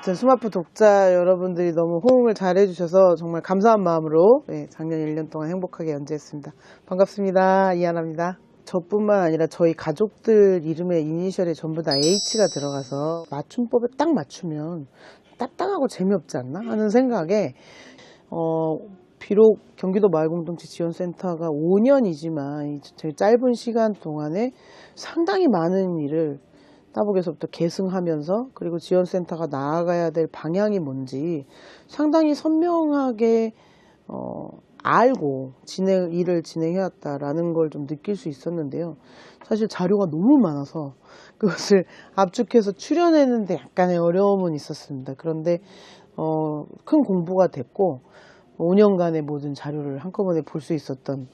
아무튼 스마프 독자 여러분들이 너무 호응을 잘 해주셔서 정말 감사한 마음으로 작년 1년 동안 행복하게 연재했습니다. 반갑습니다. 이하나입니다. 저뿐만 아니라 저희 가족들 이름에 이니셜에 전부 다 H가 들어가서 맞춤법에 딱 맞추면 딱딱하고 재미없지 않나 하는 생각에 비록 경기도 마을공동체 지원센터가 5년이지만 제일 짧은 시간 동안에 상당히 많은 일을 따복에서부터 계승하면서 그리고 지원센터가 나아가야 될 방향이 뭔지 상당히 선명하게 알고 일을 진행해왔다라는 걸 좀 느낄 수 있었는데요. 사실 자료가 너무 많아서 그것을 압축해서 추려내는데 약간의 어려움은 있었습니다. 그런데 큰 공부가 됐고 5년간의 모든 자료를 한꺼번에 볼 수 있었던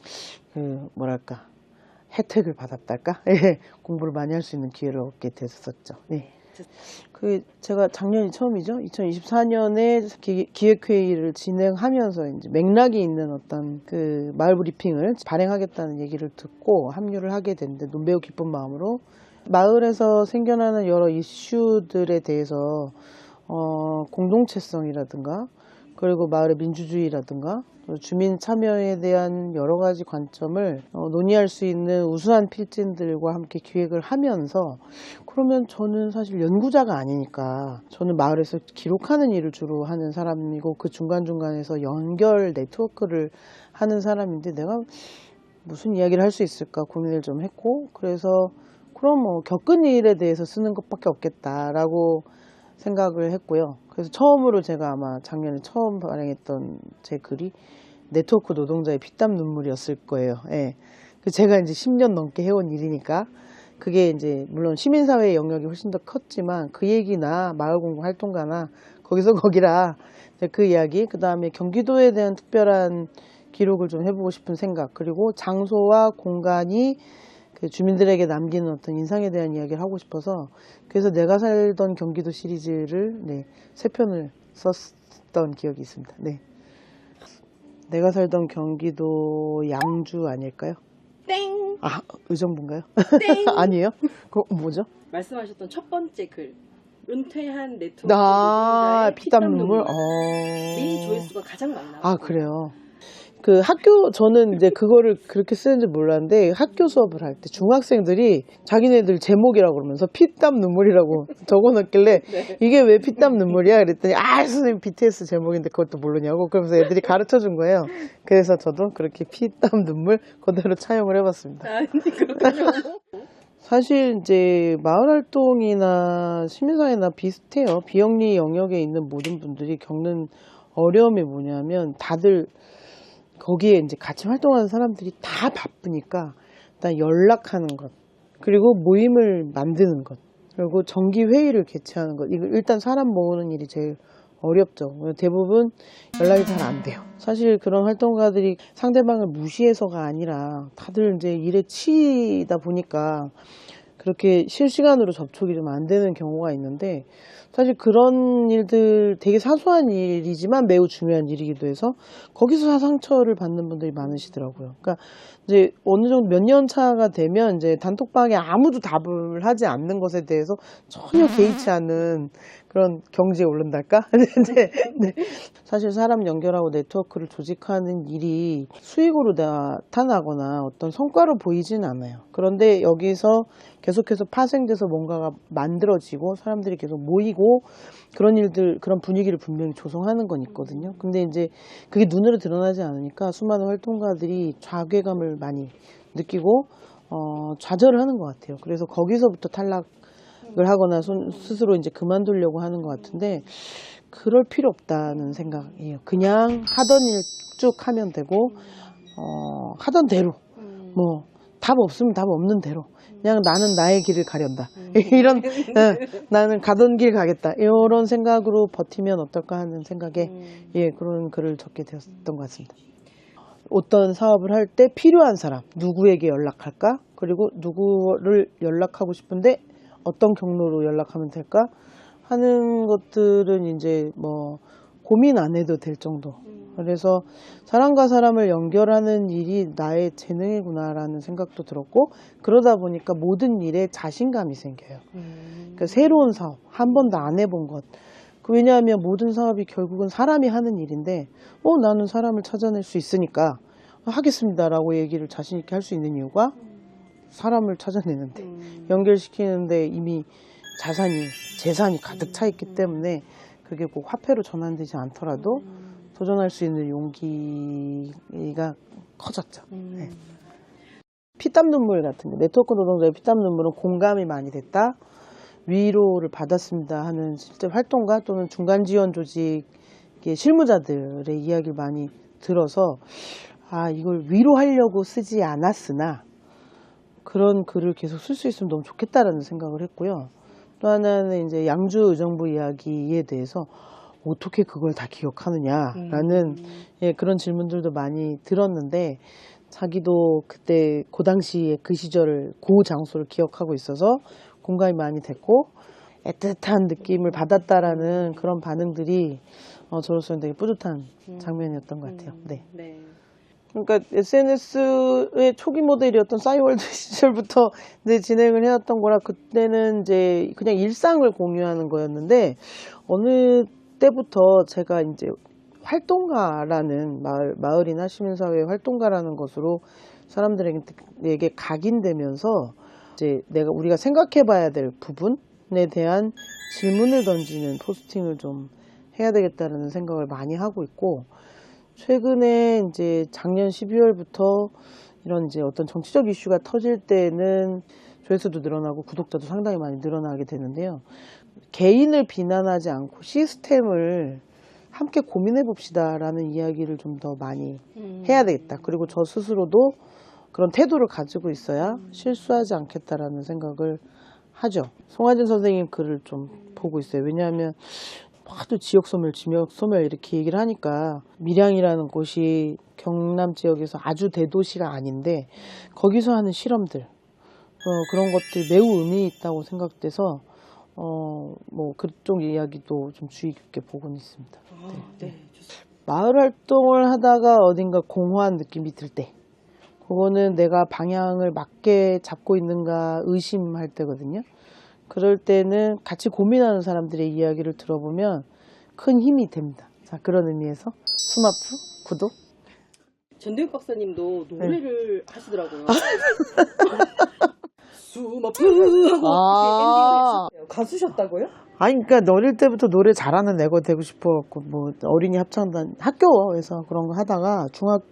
혜택을 받았달까? 공부를 많이 할 수 있는 기회를 얻게 됐었죠. 제가 작년이 처음이죠. 2024년에 기획회의를 진행하면서 이제 맥락이 있는 어떤 그 마을 브리핑을 발행하겠다는 얘기를 듣고 합류를 하게 됐는데 매우 기쁜 마음으로 마을에서 생겨나는 여러 이슈들에 대해서 공동체성이라든가 그리고 마을의 민주주의라든가 주민 참여에 대한 여러 가지 관점을 논의할 수 있는 우수한 필진들과 함께 기획을 하면서 그러면 저는 사실 연구자가 아니니까 저는 마을에서 기록하는 일을 주로 하는 사람이고 그 중간중간에서 연결 네트워크를 하는 사람인데 내가 무슨 이야기를 할 수 있을까 고민을 좀 했고 그래서 그럼 겪은 일에 대해서 쓰는 것밖에 없겠다라고 생각을 했고요. 그래서 처음으로 제가 아마 작년에 처음 발행했던 제 글이 네트워크 노동자의 피땀 눈물이었을 거예요. 제가 이제 10년 넘게 해온 일이니까 그게 이제 물론 시민사회의 영역이 훨씬 더 컸지만 그 얘기나 마을공동 활동가나 거기서 거기라 그 이야기 그 다음에 경기도에 대한 특별한 기록을 좀 해보고 싶은 생각 그리고 장소와 공간이 그 주민들에게 남기는 어떤 인상에 대한 이야기를 하고 싶어서 그래서 내가 살던 경기도 시리즈를 3편을 썼던 기억이 있습니다. 내가 살던 경기도 양주 아닐까요? 땡! 아, 의정부인가요? 땡! 아니에요? 그거 뭐죠? 말씀하셨던 첫 번째 글 은퇴한 네트워크 피땀 피땀 눈물? 눈물이 조회수가 가장 많나요? 아, 그래요? 그 저는 이제 그거를 그렇게 쓰는지 몰랐는데 학교 수업을 할 때 중학생들이 자기네들 제목이라고 그러면서 피땀 눈물이라고 적어놨길래 이게 왜 피땀 눈물이야? 그랬더니 선생님 BTS 제목인데 그것도 모르냐고 그러면서 애들이 가르쳐 준 거예요. 그래서 저도 그렇게 피땀 눈물 그대로 차용을 해봤습니다. 아니 그렇군요. 사실 이제 마을 활동이나 시민사회나 비슷해요. 비영리 영역에 있는 모든 분들이 겪는 어려움이 뭐냐면 다들 거기에 이제 같이 활동하는 사람들이 다 바쁘니까 일단 연락하는 것 그리고 모임을 만드는 것 그리고 정기 회의를 개최하는 것 이거 일단 사람 모으는 일이 제일 어렵죠. 대부분 연락이 잘 안 돼요. 사실 그런 활동가들이 상대방을 무시해서가 아니라 다들 이제 일에 치이다 보니까 그렇게 실시간으로 접촉이 좀 안 되는 경우가 있는데 사실 그런 일들 되게 사소한 일이지만 매우 중요한 일이기도 해서 거기서 상처를 받는 분들이 많으시더라고요. 그러니까 이제 어느 정도 몇 년 차가 되면 이제 단톡방에 아무도 답을 하지 않는 것에 대해서 전혀 개의치 않는 그런 경지에 오른달까? 네. 사실 사람 연결하고 네트워크를 조직하는 일이 수익으로 나타나거나 어떤 성과로 보이진 않아요. 그런데 여기서 계속해서 파생돼서 뭔가가 만들어지고 사람들이 계속 모이고 그런 일들, 그런 분위기를 분명히 조성하는 건 있거든요. 근데 이제 그게 눈으로 드러나지 않으니까 수많은 활동가들이 좌괴감을 많이 느끼고 좌절을 하는 것 같아요. 그래서 거기서부터 탈락을 하거나 스스로 이제 그만두려고 하는 것 같은데 그럴 필요 없다는 생각이에요. 그냥 하던 일 쭉 하면 되고 하던 대로 답 없으면 답 없는 대로 그냥 나는 나의 길을 가련다. 이런 나는 가던 길 가겠다. 이런 생각으로 버티면 어떨까 하는 생각에 그런 글을 적게 되었던 것 같습니다. 어떤 사업을 할 때 필요한 사람 누구에게 연락할까? 그리고 누구를 연락하고 싶은데 어떤 경로로 연락하면 될까? 하는 것들은 이제 고민 안 해도 될 정도. 그래서 사람과 사람을 연결하는 일이 나의 재능이구나라는 생각도 들었고 그러다 보니까 모든 일에 자신감이 생겨요. 그러니까 새로운 사업, 한 번도 안 해본 것 왜냐하면 모든 사업이 결국은 사람이 하는 일인데 나는 사람을 찾아낼 수 있으니까 하겠습니다라고 얘기를 자신 있게 할 수 있는 이유가 사람을 찾아내는데 연결시키는데 이미 재산이 가득 차 있기 때문에 그게 꼭 화폐로 전환되지 않더라도 도전할 수 있는 용기가 커졌죠. 네. 피땀 눈물 같은 거, 네트워크 노동자의 피땀 눈물은 공감이 많이 됐다, 위로를 받았습니다 하는 실제 활동가 또는 중간 지원 조직의 실무자들의 이야기를 많이 들어서 이걸 위로하려고 쓰지 않았으나 그런 글을 계속 쓸 수 있으면 너무 좋겠다라는 생각을 했고요. 또 하나는 이제 양주 의정부 이야기에 대해서 어떻게 그걸 다 기억하느냐라는 그런 질문들도 많이 들었는데 자기도 그때 그 당시에 그 시절을 그 장소를 기억하고 있어서 공감이 많이 됐고 애틋한 느낌을 받았다라는 그런 반응들이 저로서는 되게 뿌듯한 장면이었던 것 같아요. 네. 네. 그러니까 SNS의 초기 모델이었던 싸이월드 시절부터 이제 진행을 해왔던 거라 그때는 이제 그냥 일상을 공유하는 거였는데 어느 때부터 제가 이제 활동가라는 마을이나 시민사회 활동가라는 것으로 사람들에게 각인되면서 이제 우리가 생각해봐야 될 부분에 대한 질문을 던지는 포스팅을 좀 해야 되겠다는 생각을 많이 하고 있고 최근에 이제 작년 12월부터 이런 이제 어떤 정치적 이슈가 터질 때는 조회수도 늘어나고 구독자도 상당히 많이 늘어나게 되는데요. 개인을 비난하지 않고 시스템을 함께 고민해 봅시다라는 이야기를 좀 더 많이 해야 되겠다. 그리고 저 스스로도 그런 태도를 가지고 있어야 실수하지 않겠다라는 생각을 하죠. 송하진 선생님 글을 좀 보고 있어요. 왜냐하면 하도 지역소멸 이렇게 얘기를 하니까 밀양이라는 곳이 경남 지역에서 아주 대도시가 아닌데 거기서 하는 실험들 그런 것들이 매우 의미 있다고 생각돼서 뭐 그쪽 이야기도 좀 주의 깊게 보고는 있습니다. 네. 마을 활동을 하다가 어딘가 공허한 느낌이 들 때 그거는 내가 방향을 맞게 잡고 있는가 의심할 때거든요. 그럴 때는 같이 고민하는 사람들의 이야기를 들어보면 큰 힘이 됩니다. 자, 그런 의미에서 스마프 구독. 전대욱 박사님도 노래를 하시더라고요. 스마프 하고 엔딩을 가수셨다고요? 아니, 그러니까 어릴 때부터 노래 잘하는 애가 되고 싶어갖고 뭐 어린이 합창단 학교에서 그런 거 하다가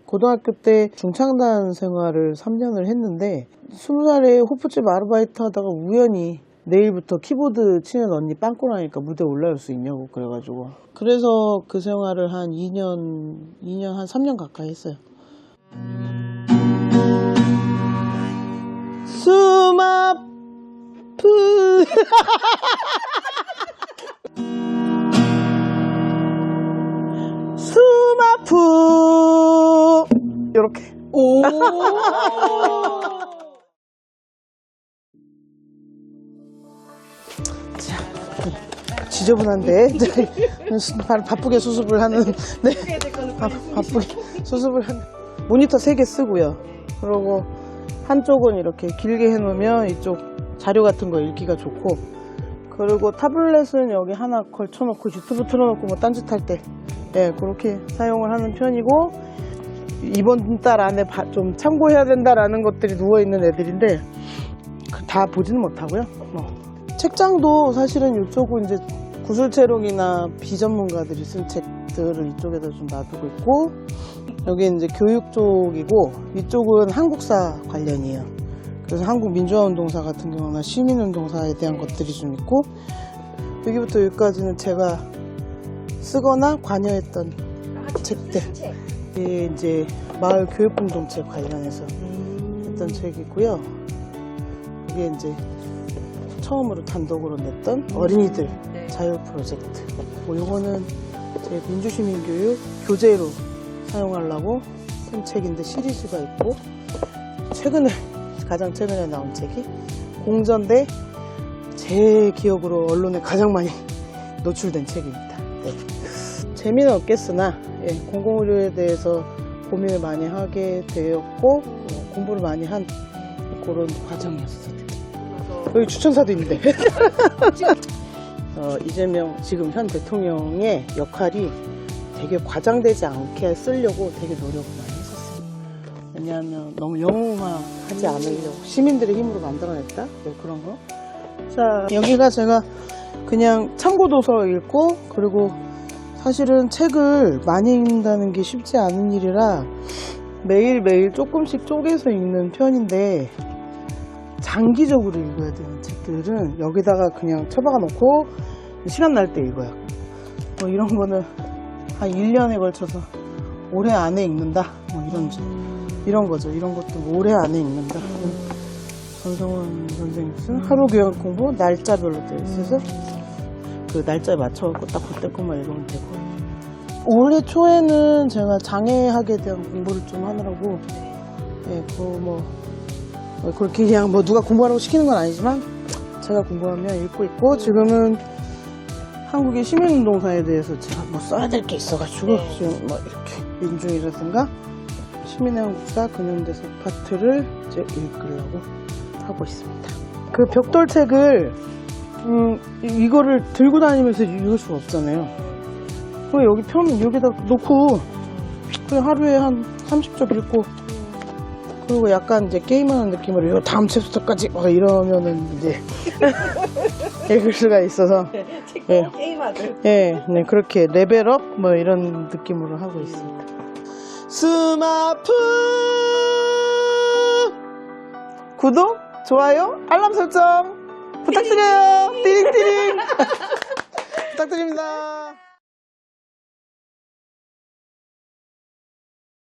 고등학교 때 중창단 생활을 3년을 했는데 20살에 호프집 아르바이트 하다가 우연히 내일부터 키보드 치는 언니 빵꾸 나니까 무대에 올라올 수 있냐고 그래가지고 그래서 그 생활을 한 2년 한 3년 가까이 했어요. 스마프 스마프 요렇게 오. 지저분한데 바쁘게 수습을 하는 바쁘게 수습을 하는 모니터 3개 쓰고요. 그리고 한쪽은 이렇게 길게 해놓으면 이쪽 자료 같은 거 읽기가 좋고 그리고 타블렛은 여기 하나 걸쳐놓고 유튜브 틀어놓고 뭐 딴짓할 때 그렇게 사용을 하는 편이고 이번 달 안에 좀 참고해야 된다라는 것들이 누워있는 애들인데 다 보지는 못하고요. 책장도 사실은 이쪽은 이제 구술체록이나 비전문가들이 쓴 책들을 이쪽에다 좀 놔두고 있고 여기 이제 교육 쪽이고 이쪽은 한국사 관련이에요. 그래서 한국민주화운동사 같은 경우나 시민운동사에 대한 것들이 좀 있고 여기부터 여기까지는 제가 쓰거나 관여했던 책들. 이게 이제 마을 교육공동체 관련해서 했던 책이고요. 이게 이제 처음으로 단독으로 냈던 어린이들 자유 프로젝트. 요거는 제 민주시민교육 교재로 사용하려고 쓴 책인데 시리즈가 있고 가장 최근에 나온 책이 공전대 제 기억으로 언론에 가장 많이 노출된 책입니다. 재미는 없겠으나 공공의료에 대해서 고민을 많이 하게 되었고 공부를 많이 한 그런 과정이었어요. 여기 추천사도 있는데 이재명 지금 현 대통령의 역할이 되게 과장되지 않게 쓰려고 되게 노력을 많이 했었어요. 왜냐하면 너무 영웅화하지 않으려고 시민들의 힘으로 만들어냈다 뭐 그런 거. 자, 여기가 제가 그냥 참고 도서 읽고, 그리고 사실은 책을 많이 읽는다는 게 쉽지 않은 일이라 매일매일 조금씩 쪼개서 읽는 편인데, 장기적으로 읽어야 되는 책들은 여기다가 그냥 처박아 놓고 시간 날 때 읽어요. 뭐 이런 거는 한 1년에 걸쳐서 올해 안에 읽는다 뭐 이런 거죠. 이런 것도 뭐 올해 안에 읽는다. 전성원 선생님 쓴 하루 교양 공부 날짜별로 되어 있어서 그 날짜에 맞춰갖고 딱 그때 것만 읽으면 되고, 올해 초에는 제가 장애학에 대한 공부를 좀 하느라고, 예, 그렇게 그냥 뭐 누가 공부하라고 시키는 건 아니지만 제가 공부하면 읽고 있고, 지금은 한국의 시민운동사에 대해서 제가 뭐 써야 될 게 있어가지고 지금 뭐 이렇게 민중이라든가 시민의 한국사 근현대사 파트를 이제 읽으려고 하고 있습니다. 그 벽돌책을 이거를 들고 다니면서 읽을 수가 없잖아요. 그럼 여기 여기다 놓고 그냥 하루에 한 30쪽 읽고, 그리고 약간 이제 게임하는 느낌으로 이거 다음 챕터까지 막 이러면은 이제 읽을 수가 있어서, 예, 게임하듯. 예, 네, 그렇게 레벨업 뭐 이런 느낌으로 하고 있습니다. 스마프 구독, 좋아요, 알람 설정 부탁드려요. 띠링띠링 부탁드립니다.